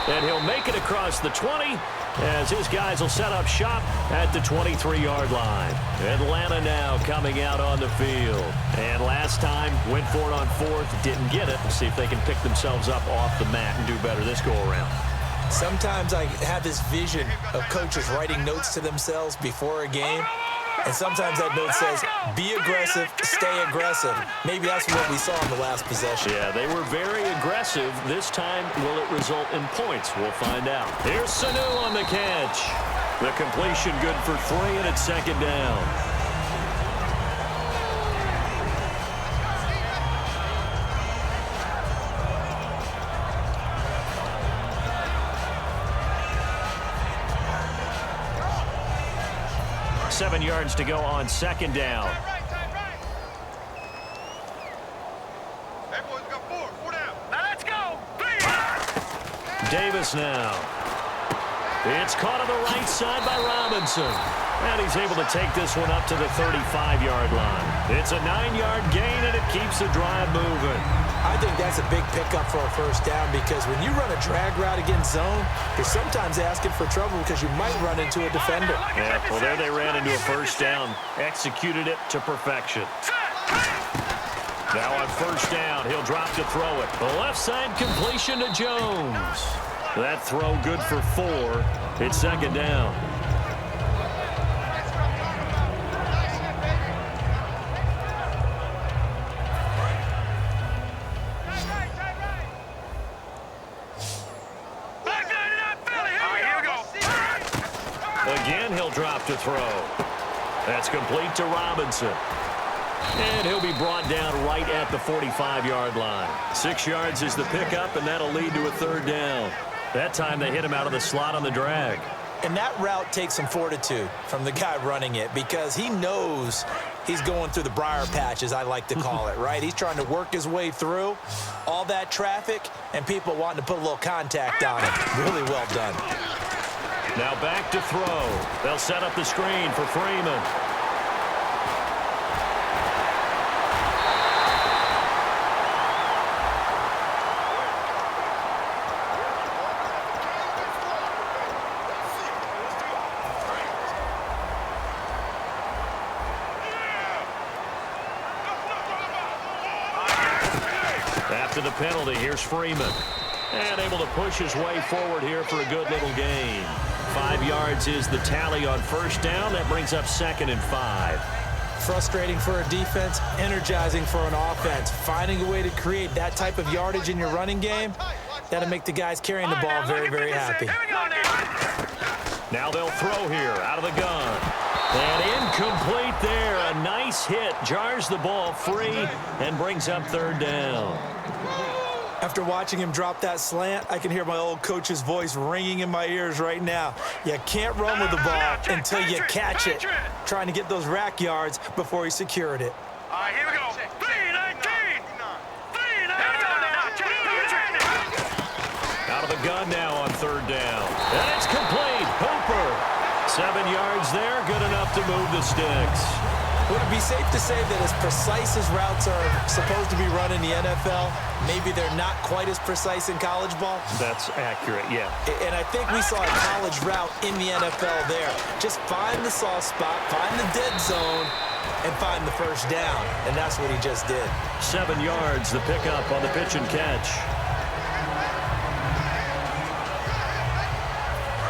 And he'll make it across the 20 as his guys will set up shop at the 23-yard line. Atlanta now coming out on the field. And last time, went for it on fourth, didn't get it. We'll see if they can pick themselves up off the mat and do better this go-around. Sometimes I have this vision of coaches writing notes to themselves before a game. And sometimes that note says, be aggressive, stay aggressive. Maybe that's what we saw in the last possession. Yeah, they were very aggressive. This time, will it result in points? We'll find out. Here's Sanu on the catch. The completion good for 3, and it's second down. Seven yards to go on second down. Let's go. Davis now. It's caught on the right side by Robinson. And he's able to take this one up to the 35-yard line. It's a 9-yard gain, and it keeps the drive moving. I think that's a big pickup for a first down because when you run a drag route against zone, you're sometimes asking for trouble because you might run into a defender. Yeah, well, there they ran into a first down. Executed it to perfection. Now on first down, he'll drop to throw it. The left side completion to Jones. That throw good for 4. It's second down. Again, he'll drop to throw. That's complete to Robinson. And he'll be brought down right at the 45-yard line. 6 yards is the pickup, and that'll lead to a third down. That time they hit him out of the slot on the drag. And that route takes some fortitude from the guy running it because he knows he's going through the briar patch, as I like to call it, right? He's trying to work his way through all that traffic and people wanting to put a little contact on it. Really well done. Now back to throw. They'll set up the screen for Freeman. After the penalty, here's Freeman. And able to push his way forward here for a good little gain. 5 yards is the tally on first down. That brings up 2nd and 5. Frustrating for a defense, energizing for an offense. Finding a way to create that type of yardage in your running game, that'll make the guys carrying the ball very, very happy. Now they'll throw here out of the gun. And incomplete there. A nice hit. Jars the ball free and brings up third down. After watching him drop that slant, I can hear my old coach's voice ringing in my ears right now. You can't run with the ball until you catch it. Trying to get those rack yards before he secured it. All right, here we go. 3-19. Out of the gun now on third down. And it's complete. Hooper. 7 yards there. Good enough to move the sticks. Would it be safe to say that as precise as routes are supposed to be run in the NFL, maybe they're not quite as precise in college ball? That's accurate, yeah. And I think we saw a college route in the NFL there. Just find the soft spot, find the dead zone, and find the first down. And that's what he just did. 7 yards, the pickup on the pitch and catch.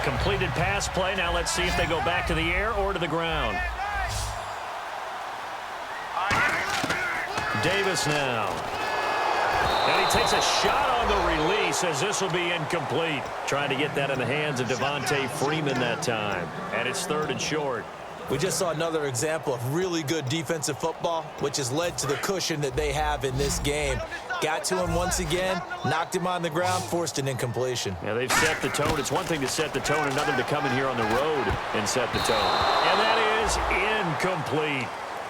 Completed pass play. Now let's see if they go back to the air or to the ground. Davis now. And he takes a shot on the release as this will be incomplete. Trying to get that in the hands of Devontae Freeman that time. And it's 3rd and short. We just saw another example of really good defensive football, which has led to the cushion that they have in this game. Got to him once again, knocked him on the ground, forced an incompletion. Yeah, they've set the tone. It's one thing to set the tone, another to come in here on the road and set the tone. And that is incomplete.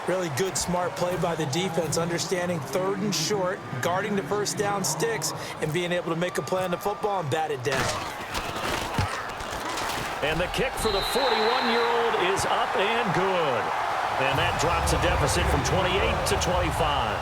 Really good, smart play by the defense, understanding 3rd and short, guarding the first down sticks, and being able to make a play on the football and bat it down. And the kick for the 41-year-old is up and good. And that drops a deficit from 28 to 25.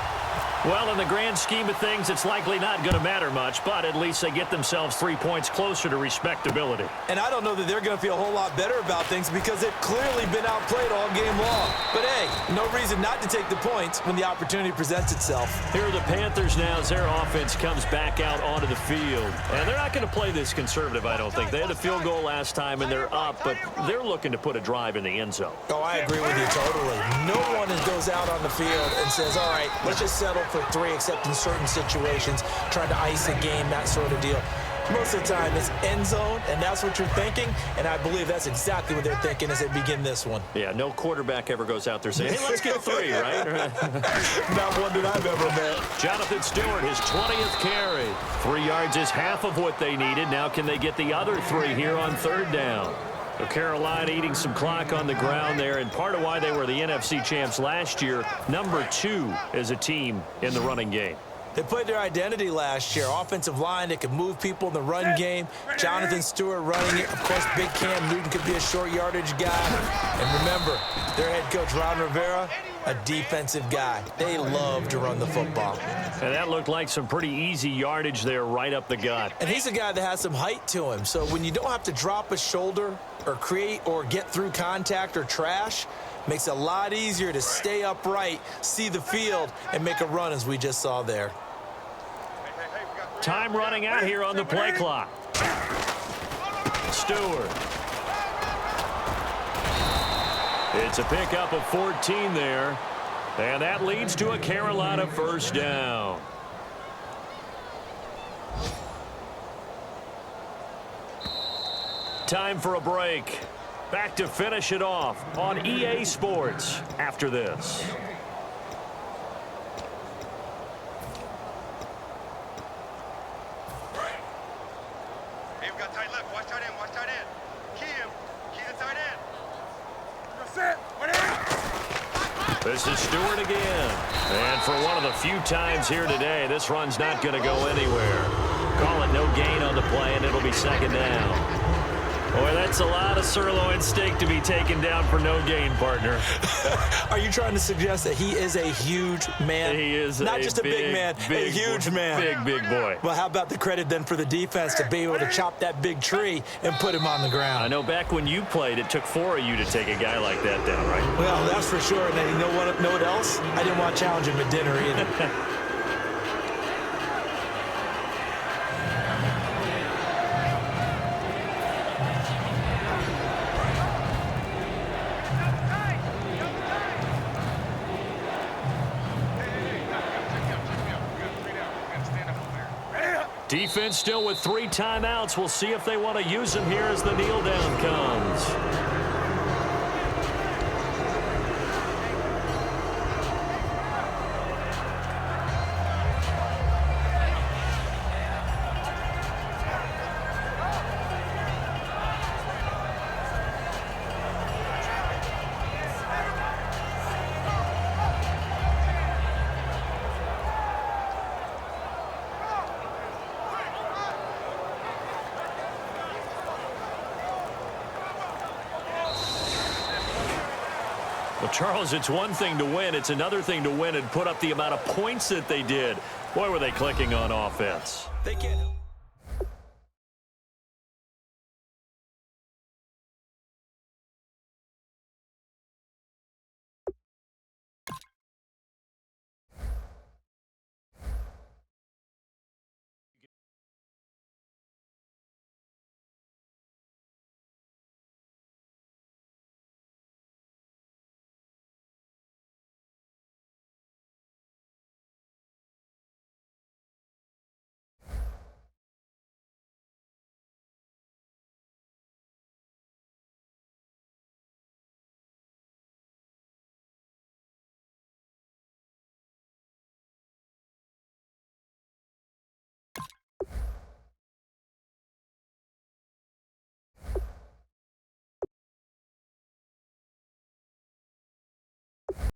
Well, in the grand scheme of things, it's likely not going to matter much, but at least they get themselves 3 points closer to respectability. And I don't know that they're going to feel a whole lot better about things because they've clearly been outplayed all game long. But, hey, no reason not to take the points when the opportunity presents itself. Here are the Panthers now as their offense comes back out onto the field. And they're not going to play this conservative, I don't think. They had a field goal last time, and they're up, but they're looking to put a drive in the end zone. Oh, I agree with you totally. No one goes out on the field and says, all right, let's just settle for 3, except in certain situations, trying to ice a game, that sort of deal. Most of the time, it's end zone, and that's what you're thinking, and I believe that's exactly what they're thinking as they begin this one. Yeah, no quarterback ever goes out there saying, hey, let's get 3, right? Not one that I've ever met. Jonathan Stewart, his 20th carry. 3 yards is half of what they needed. Now can they get the other 3 here on 3rd down? So Carolina eating some clock on the ground there, and part of why they were the NFC champs last year, number 2 as a team in the running game. They played their identity last year. Offensive line, they could move people in the run game. Jonathan Stewart running it. Of course, big Cam Newton could be a short yardage guy. And remember, their head coach, Ron Rivera, a defensive guy. They love to run the football. And that looked like some pretty easy yardage there right up the gut. And he's a guy that has some height to him. So when you don't have to drop a shoulder or create or get through contact or trash, makes it a lot easier to stay upright, see the field, and make a run as we just saw there. Time running out here on the play clock. Stewart. It's a pickup of 14 there. And that leads to a Carolina 1st down. Time for a break. Back to finish it off on EA Sports after this. Hey, we got tight left. Watch tight end. Watch tight end. Key him. Key the tight end. That's it. This is Stewart again. And for one of the few times here today, this run's not going to go anywhere. Call it no gain on the play, and it'll be 2nd down. Boy, that's a lot of sirloin steak to be taken down for no gain, partner. Are you trying to suggest that he is a huge man? He is not just a big man, a huge man. Big boy. Well, how about the credit then for the defense to be able to chop that big tree and put him on the ground? I know back when you played, it took 4 of you to take a guy like that down, right? Well, that's for sure. And then you know what else? I didn't want to challenge him at dinner either. Defense still with 3 timeouts. We'll see if they want to use them here as the kneel down comes. Well, Charles, it's one thing to win. It's another thing to win and put up the amount of points that they did. Boy, were they clicking on offense. They can't.